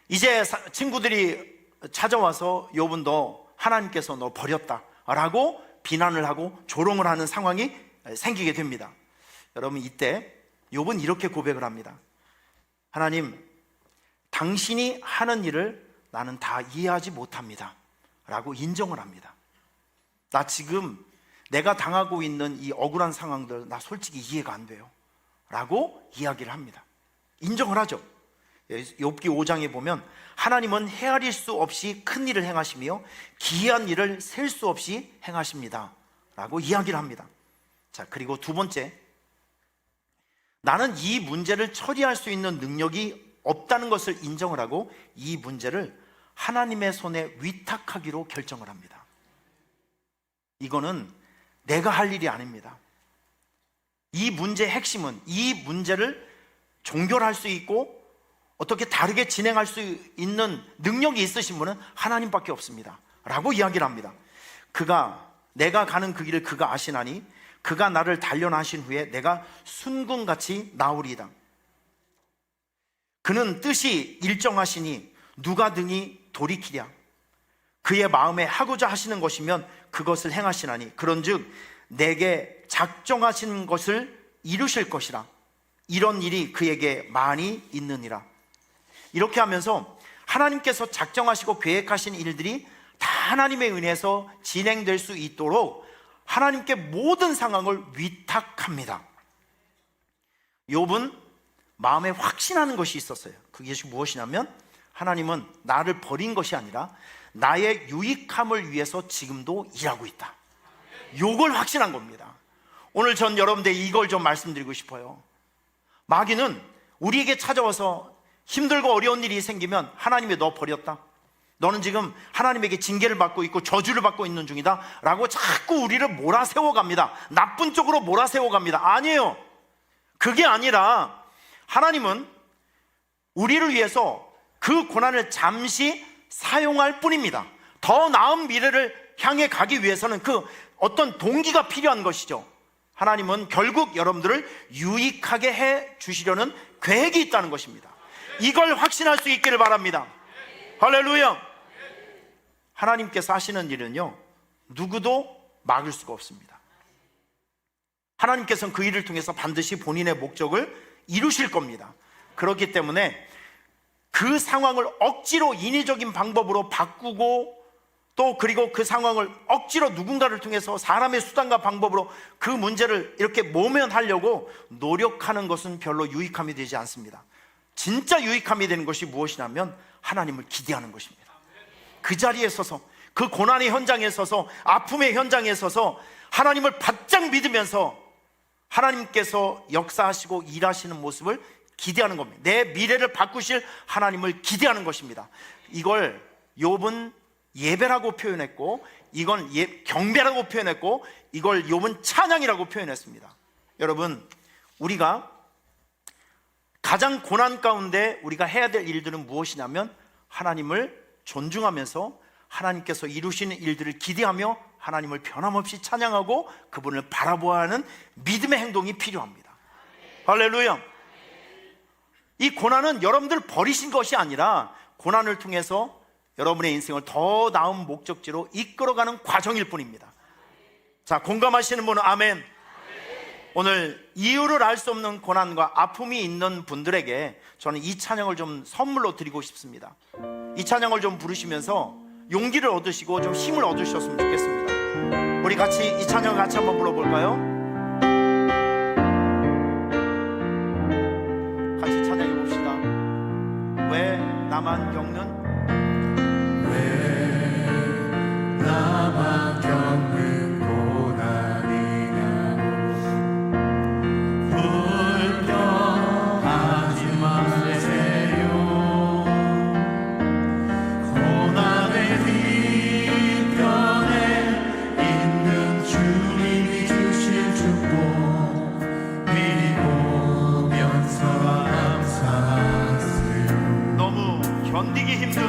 S1: 이제 친구들이 찾아와서 욥은 너 하나님께서 너 버렸다 라고 비난을 하고 조롱을 하는 상황이 생기게 됩니다. 여러분 이때 욥은 이렇게 고백을 합니다. 하나님, 당신이 하는 일을 나는 다 이해하지 못합니다 라고 인정을 합니다. 나 지금 내가 당하고 있는 이 억울한 상황들 나 솔직히 이해가 안 돼요 라고 이야기를 합니다. 인정을 하죠. 욥기 5장에 보면 하나님은 헤아릴 수 없이 큰 일을 행하시며 기이한 일을 셀 수 없이 행하십니다 라고 이야기를 합니다. 자, 그리고 두 번째, 나는 이 문제를 처리할 수 있는 능력이 없다는 것을 인정을 하고 이 문제를 하나님의 손에 위탁하기로 결정을 합니다. 이거는 내가 할 일이 아닙니다. 이 문제의 핵심은 이 문제를 종결할 수 있고 어떻게 다르게 진행할 수 있는 능력이 있으신 분은 하나님밖에 없습니다 라고 이야기를 합니다. 내가 가는 그 길을 그가 아시나니 그가 나를 단련하신 후에 내가 순금같이 나오리이다. 그는 뜻이 일정하시니 누가 등이 돌이키랴. 그의 마음에 하고자 하시는 것이면 그것을 행하시나니 그런즉 내게 작정하시는 것을 이루실 것이라. 이런 일이 그에게 많이 있느니라. 이렇게 하면서 하나님께서 작정하시고 계획하신 일들이 다 하나님의 은혜에서 진행될 수 있도록 하나님께 모든 상황을 위탁합니다. 욥은 마음에 확신하는 것이 있었어요. 그것이 무엇이냐면 하나님은 나를 버린 것이 아니라 나의 유익함을 위해서 지금도 일하고 있다. 이걸 확신한 겁니다. 오늘 전 여러분들에게 이걸 좀 말씀드리고 싶어요. 마귀는 우리에게 찾아와서 힘들고 어려운 일이 생기면 하나님이 너 버렸다, 너는 지금 하나님에게 징계를 받고 있고 저주를 받고 있는 중이다 라고 자꾸 우리를 몰아세워 갑니다. 나쁜 쪽으로 몰아세워 갑니다. 아니에요. 그게 아니라 하나님은 우리를 위해서 그 고난을 잠시 사용할 뿐입니다. 더 나은 미래를 향해 가기 위해서는 그 어떤 동기가 필요한 것이죠. 하나님은 결국 여러분들을 유익하게 해 주시려는 계획이 있다는 것입니다. 이걸 확신할 수 있기를 바랍니다. 할렐루야. 하나님께서 하시는 일은요, 누구도 막을 수가 없습니다. 하나님께서는 그 일을 통해서 반드시 본인의 목적을 이루실 겁니다. 그렇기 때문에 그 상황을 억지로 인위적인 방법으로 바꾸고 또 그리고 그 상황을 억지로 누군가를 통해서 사람의 수단과 방법으로 그 문제를 이렇게 모면하려고 노력하는 것은 별로 유익함이 되지 않습니다. 진짜 유익함이 되는 것이 무엇이냐면 하나님을 기대하는 것입니다. 그 자리에 서서, 그 고난의 현장에 서서, 아픔의 현장에 서서 하나님을 바짝 믿으면서 하나님께서 역사하시고 일하시는 모습을 기대하는 겁니다. 내 미래를 바꾸실 하나님을 기대하는 것입니다. 이걸 욥은 예배라고 표현했고, 이건 경배라고 표현했고, 이걸 욥은 찬양이라고 표현했습니다. 여러분, 우리가 가장 고난 가운데 우리가 해야 될 일들은 무엇이냐면 하나님을 존중하면서 하나님께서 이루시는 일들을 기대하며 하나님을 변함없이 찬양하고 그분을 바라보아야 하는 믿음의 행동이 필요합니다. 할렐루야. 이 고난은 여러분들 버리신 것이 아니라 고난을 통해서 여러분의 인생을 더 나은 목적지로 이끌어가는 과정일 뿐입니다. 자, 공감하시는 분은 아멘. 오늘 이유를 알 수 없는 고난과 아픔이 있는 분들에게 저는 이 찬양을 좀 선물로 드리고 싶습니다. 이 찬양을 좀 부르시면서 용기를 얻으시고 좀 힘을 얻으셨으면 좋겠습니다. 우리 같이 이 찬양을 같이 한번 불러볼까요? 같이 찬양해 봅시다. 왜 나만 겪는,
S2: 왜 나만 겪는 고난이냐고 불평하지 마세요. 고난의 뒤편에 있는 주님이 주실 축복 미리 보면서 감사하세요.
S1: 너무 견디기 힘든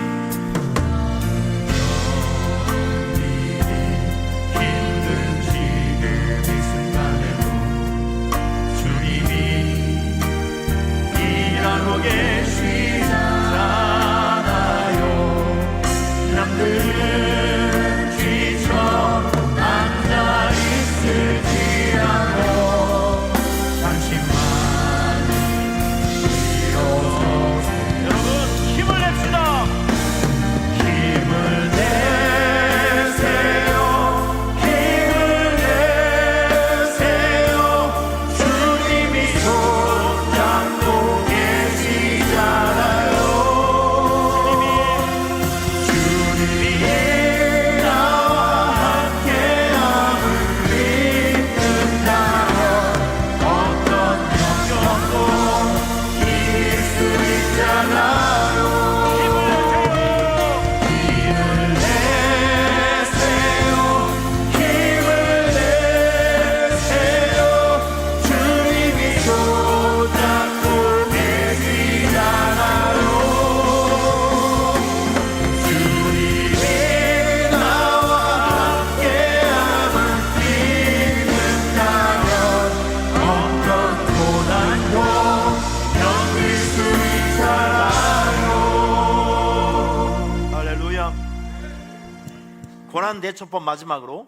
S1: 고난 대처법 마지막으로,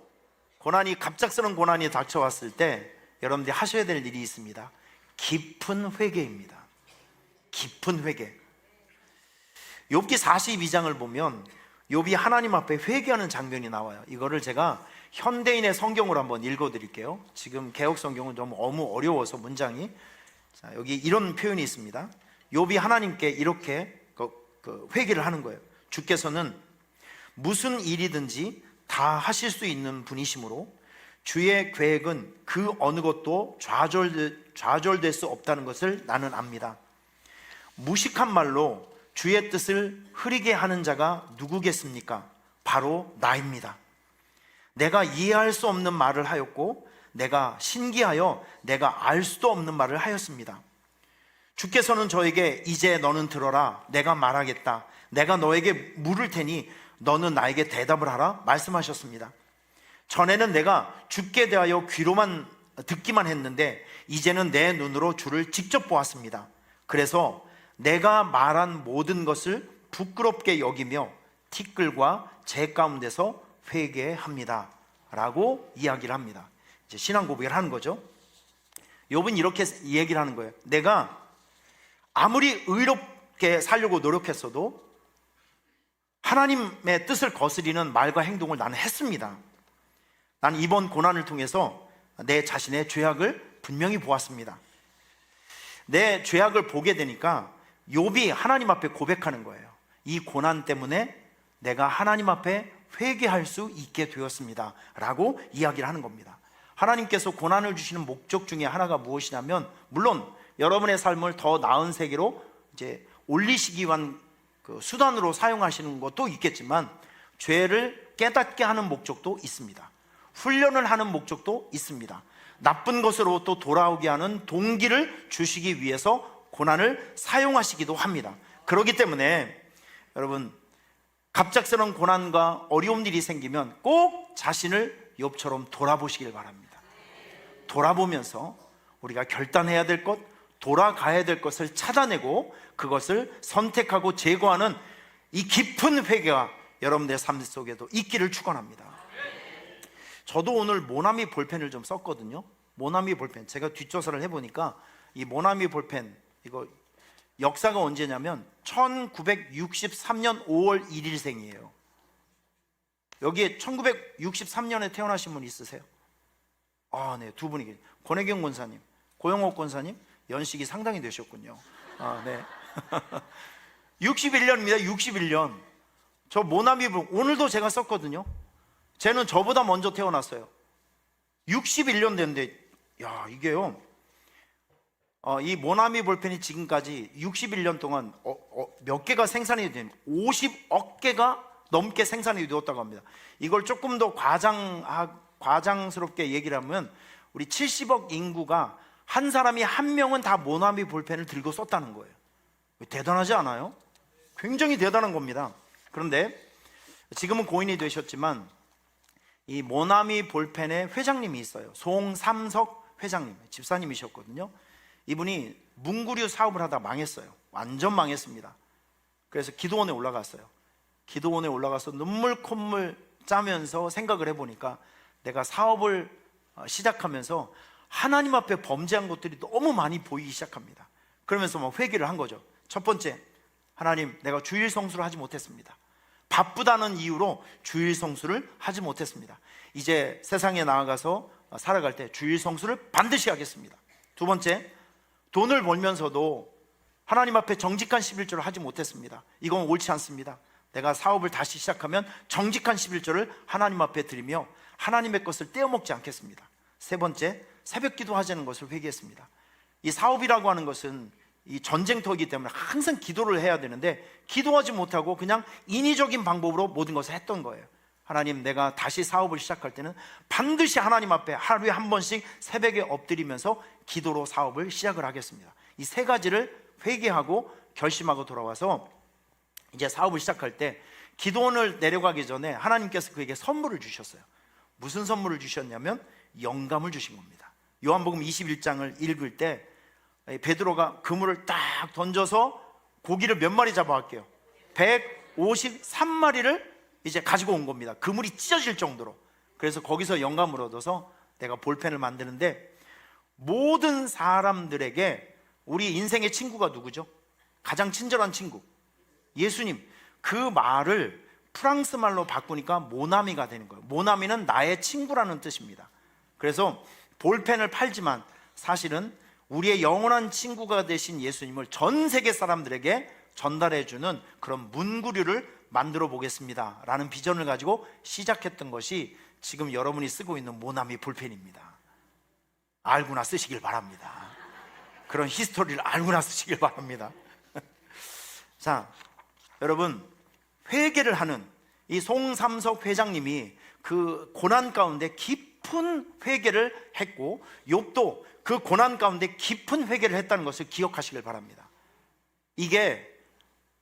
S1: 고난이 갑작스러운 고난이 닥쳐왔을 때 여러분들이 하셔야 될 일이 있습니다. 깊은 회개입니다. 깊은 회개. 욥기 42장을 보면 욥이 하나님 앞에 회개하는 장면이 나와요. 이거를 제가 현대인의 성경으로 한번 읽어드릴게요. 지금 개역 성경은 너무 어려워서 문장이. 자, 여기 이런 표현이 있습니다. 욥이 하나님께 이렇게 회개를 하는 거예요. 주께서는 무슨 일이든지 다 하실 수 있는 분이시므로 주의 계획은 그 어느 것도 좌절될 수 없다는 것을 나는 압니다. 무식한 말로 주의 뜻을 흐리게 하는 자가 누구겠습니까? 바로 나입니다. 내가 이해할 수 없는 말을 하였고 내가 신기하여 내가 알 수도 없는 말을 하였습니다. 주께서는 저에게 이제 너는 들어라, 내가 말하겠다, 내가 너에게 물을 테니 너는 나에게 대답을 하라 말씀하셨습니다. 전에는 내가 주께 대하여 귀로만 듣기만 했는데 이제는 내 눈으로 주를 직접 보았습니다. 그래서 내가 말한 모든 것을 부끄럽게 여기며 티끌과 재 가운데서 회개합니다 라고 이야기를 합니다. 이제 신앙 고백을 하는 거죠. 욥은 이렇게 얘기를 하는 거예요. 내가 아무리 의롭게 살려고 노력했어도 하나님의 뜻을 거스리는 말과 행동을 나는 했습니다. 난 이번 고난을 통해서 내 자신의 죄악을 분명히 보았습니다. 내 죄악을 보게 되니까 욥이 하나님 앞에 고백하는 거예요. 이 고난 때문에 내가 하나님 앞에 회개할 수 있게 되었습니다 라고 이야기를 하는 겁니다. 하나님께서 고난을 주시는 목적 중에 하나가 무엇이냐면, 물론 여러분의 삶을 더 나은 세계로 이제 올리시기 위한 수단으로 사용하시는 것도 있겠지만, 죄를 깨닫게 하는 목적도 있습니다. 훈련을 하는 목적도 있습니다. 나쁜 것으로 또 돌아오게 하는 동기를 주시기 위해서 고난을 사용하시기도 합니다. 그렇기 때문에 여러분, 갑작스러운 고난과 어려운 일이 생기면 꼭 자신을 욥처럼 돌아보시길 바랍니다. 돌아보면서 우리가 결단해야 될 것, 돌아가야 될 것을 찾아내고 그것을 선택하고 제거하는 이 깊은 회개가 여러분의 삶 속에도 있기를 축원합니다. 저도 오늘 모나미 볼펜을 좀 썼거든요. 모나미 볼펜, 제가 뒷조사를 해보니까 이 모나미 볼펜, 이거 역사가 언제냐면 1963년 5월 1일생이에요 여기에 1963년에 태어나신 분 있으세요? 아, 네, 두 분이 계세요. 권혜경 권사님, 고영옥 권사님, 연식이 상당히 되셨군요. 아, 네. 61년입니다. 61년. 저 모나미 볼, 오늘도 제가 썼거든요. 쟤는 저보다 먼저 태어났어요. 61년 됐는데, 야, 이게요. 이 모나미 볼펜이 지금까지 61년 동안 몇 개가 생산이 된 50억 개가 넘게 생산이 되었다고 합니다. 이걸 조금 더 과장스럽게 얘기를 하면 우리 70억 인구가 한 사람이 한 명은 다 모나미 볼펜을 들고 썼다는 거예요. 대단하지 않아요? 굉장히 대단한 겁니다. 그런데 지금은 고인이 되셨지만 이 모나미 볼펜의 회장님이 있어요. 송삼석 회장님, 집사님이셨거든요. 이분이 문구류 사업을 하다 망했어요. 완전 망했습니다. 그래서 기도원에 올라갔어요. 기도원에 올라가서 눈물 콧물 짜면서 생각을 해보니까 내가 사업을 시작하면서 하나님 앞에 범죄한 것들이 너무 많이 보이기 시작합니다. 그러면서 막 회개를 한 거죠. 첫 번째, 하나님, 내가 주일 성수를 하지 못했습니다. 바쁘다는 이유로 주일 성수를 하지 못했습니다. 이제 세상에 나아가서 살아갈 때 주일 성수를 반드시 하겠습니다. 두 번째, 돈을 벌면서도 하나님 앞에 정직한 11조를 하지 못했습니다. 이건 옳지 않습니다. 내가 사업을 다시 시작하면 정직한 11조를 하나님 앞에 드리며 하나님의 것을 떼어먹지 않겠습니다. 세 번째, 새벽 기도하자는 것을 회개했습니다. 이 사업이라고 하는 것은 이 전쟁터이기 때문에 항상 기도를 해야 되는데 기도하지 못하고 그냥 인위적인 방법으로 모든 것을 했던 거예요. 하나님, 내가 다시 사업을 시작할 때는 반드시 하나님 앞에 하루에 한 번씩 새벽에 엎드리면서 기도로 사업을 시작을 하겠습니다. 이 세 가지를 회개하고 결심하고 돌아와서 이제 사업을 시작할 때 기도원을 내려가기 전에 하나님께서 그에게 선물을 주셨어요. 무슨 선물을 주셨냐면 영감을 주신 겁니다. 요한복음 21장을 읽을 때 베드로가 그물을 딱 던져서 고기를 몇 마리 잡아갈게요. 153마리를 이제 가지고 온 겁니다. 그물이 찢어질 정도로. 그래서 거기서 영감을 얻어서 내가 볼펜을 만드는데, 모든 사람들에게 우리 인생의 친구가 누구죠? 가장 친절한 친구, 예수님. 그 말을 프랑스 말로 바꾸니까 모나미가 되는 거예요. 모나미는 나의 친구라는 뜻입니다. 그래서 볼펜을 팔지만 사실은 우리의 영원한 친구가 되신 예수님을 전 세계 사람들에게 전달해주는 그런 문구류를 만들어 보겠습니다 라는 비전을 가지고 시작했던 것이 지금 여러분이 쓰고 있는 모나미 볼펜입니다. 알고나 쓰시길 바랍니다. 그런 히스토리를 알고나 쓰시길 바랍니다. 자, 여러분, 회개를 하는 이 송삼석 회장님이 그 고난 가운데 깊은 회개를 했고, 욥도 그 고난 가운데 깊은 회개를 했다는 것을 기억하시길 바랍니다. 이게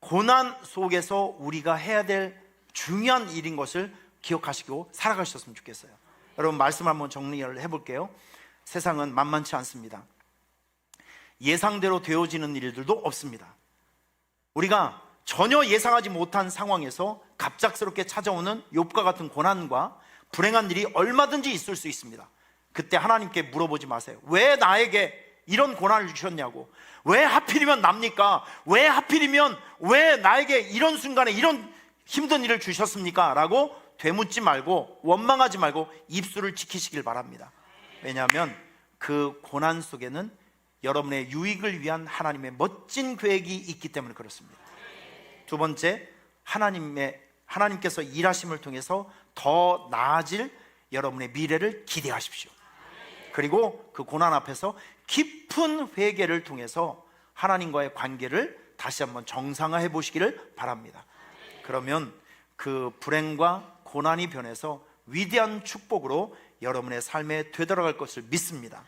S1: 고난 속에서 우리가 해야 될 중요한 일인 것을 기억하시고 살아가셨으면 좋겠어요. 여러분, 말씀 한번 정리를 해볼게요. 세상은 만만치 않습니다. 예상대로 되어지는 일들도 없습니다. 우리가 전혀 예상하지 못한 상황에서 갑작스럽게 찾아오는 욥과 같은 고난과 불행한 일이 얼마든지 있을 수 있습니다. 그때 하나님께 물어보지 마세요. 왜 나에게 이런 고난을 주셨냐고. 왜 하필이면 납니까? 왜 하필이면 왜 나에게 이런 순간에 이런 힘든 일을 주셨습니까? 라고 되묻지 말고 원망하지 말고 입술을 지키시길 바랍니다. 왜냐하면 그 고난 속에는 여러분의 유익을 위한 하나님의 멋진 계획이 있기 때문에 그렇습니다. 두 번째, 하나님께서 일하심을 통해서 더 나아질 여러분의 미래를 기대하십시오. 그리고 그 고난 앞에서 깊은 회개를 통해서 하나님과의 관계를 다시 한번 정상화해 보시기를 바랍니다. 그러면 그 불행과 고난이 변해서 위대한 축복으로 여러분의 삶에 되돌아갈 것을 믿습니다.